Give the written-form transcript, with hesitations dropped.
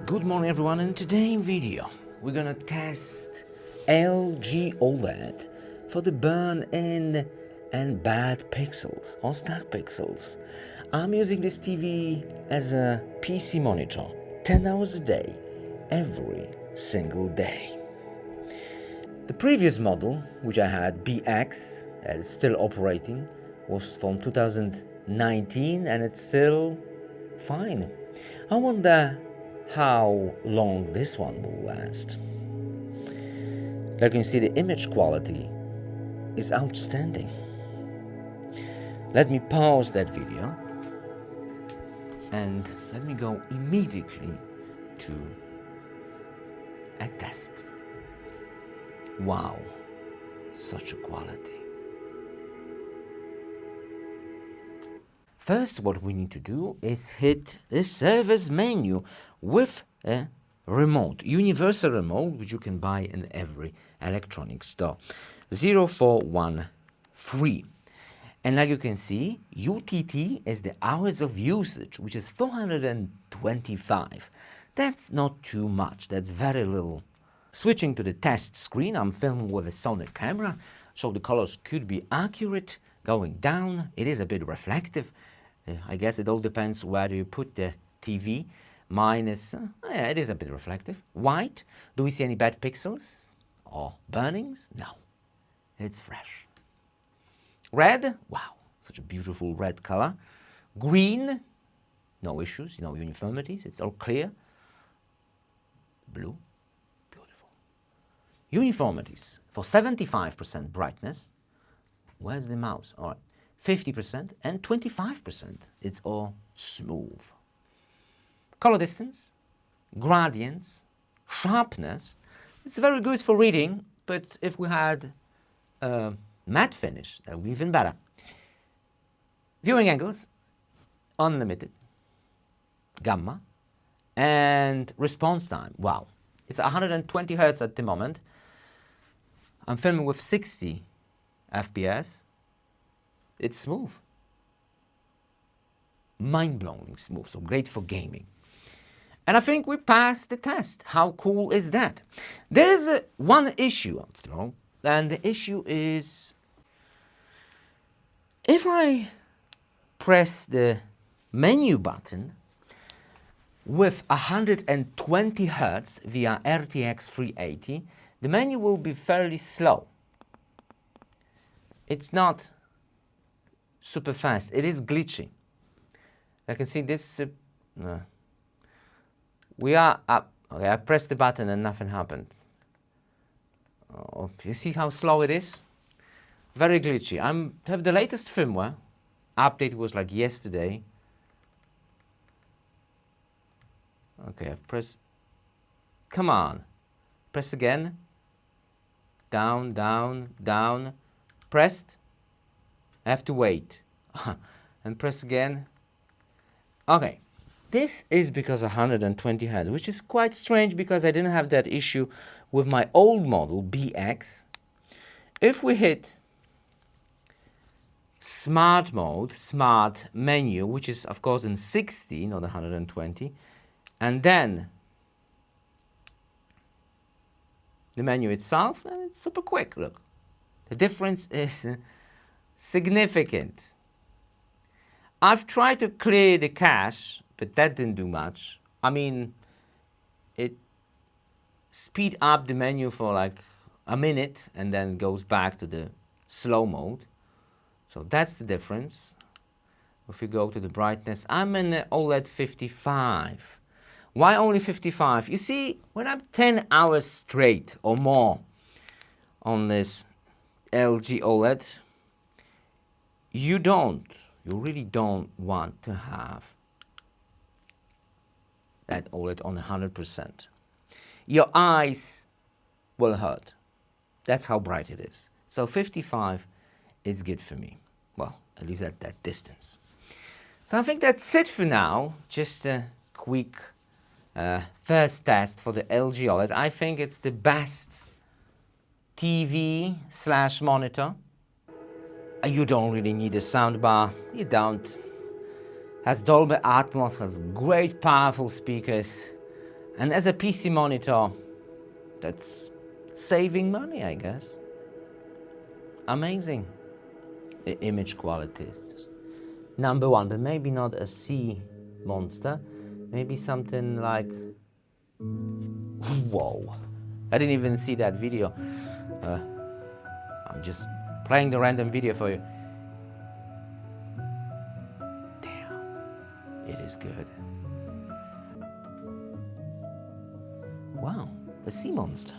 Good morning everyone, in today's video we're gonna test LG OLED for the burn-in and bad pixels or stuck pixels. I'm using this TV as a PC monitor 10 hours a day, every single day. The previous model, which I had, BX, and it's still operating, was from 2019 and it's still fine. I wonder how long this one will last. Like you can see, the image quality is outstanding. Let me pause that video and let me go immediately to a test. Wow, such a quality. First, what we need to do is hit the service menu with a remote, universal remote, which you can buy in every electronic store. 0413. And like you can see, UTT is the hours of usage, which is 425. That's not too much, that's very little. Switching to the test screen, I'm filming with a Sony camera, so the colors could be accurate. Going down, it is a bit reflective. I guess it all depends where you put the TV. Mine is, yeah, it is a bit reflective. White, do we see any bad pixels or burnings? No, it's fresh. Red, wow, such a beautiful red color. Green, no issues, no uniformities, it's all clear. Blue, beautiful. Uniformities for 75% brightness. Where's the mouse? All right, 50% and 25%. It's all smooth. Color distance, gradients, sharpness. It's very good for reading, but if we had a matte finish, that would be even better. Viewing angles, unlimited. Gamma. And response time, wow. It's 120 Hertz at the moment. I'm filming with 60 FPS. It's smooth. Mind-blowing smooth, so great for gaming. And I think we passed the test. How cool is that? There is one issue after all, and the issue is if I press the menu button with 120 Hertz via RTX 380, the menu will be fairly slow. It's not super fast. It is glitchy. I can see this. We are up. Okay, I pressed the button and nothing happened. Oh, you see how slow it is? Very glitchy. I have the latest firmware. Update was like yesterday. Okay, I've pressed. Come on. Press again. Down, down, down. Pressed. I have to wait. And press again. Okay. This is because of 120 Hz, which is quite strange because I didn't have that issue with my old model, BX. If we hit smart mode, smart menu, which is of course in 60, not 120, and then the menu itself, then it's super quick, look. The difference is significant. I've tried to clear the cache, but that didn't do much. I mean, it speed up the menu for like a minute and then goes back to the slow mode. So that's the difference. If you go to the brightness, I'm in OLED 55. Why only 55? You see, when I'm 10 hours straight or more on this LG OLED, you really don't want to have that OLED on 100%. Your eyes will hurt. That's how bright it is. So 55 is good for me. Well, at least at that distance. So I think that's it for now. Just a quick first test for the LG OLED. I think it's the best TV/monitor. You don't really need a soundbar. You don't. Has Dolby Atmos, has great powerful speakers, And as a PC monitor, that's saving money, I guess. Amazing. The image quality is just number one, but maybe not a C monster. Maybe something like, whoa. I didn't even see that video. I'm just playing the random video for you. Damn, it is good. Wow, a sea monster.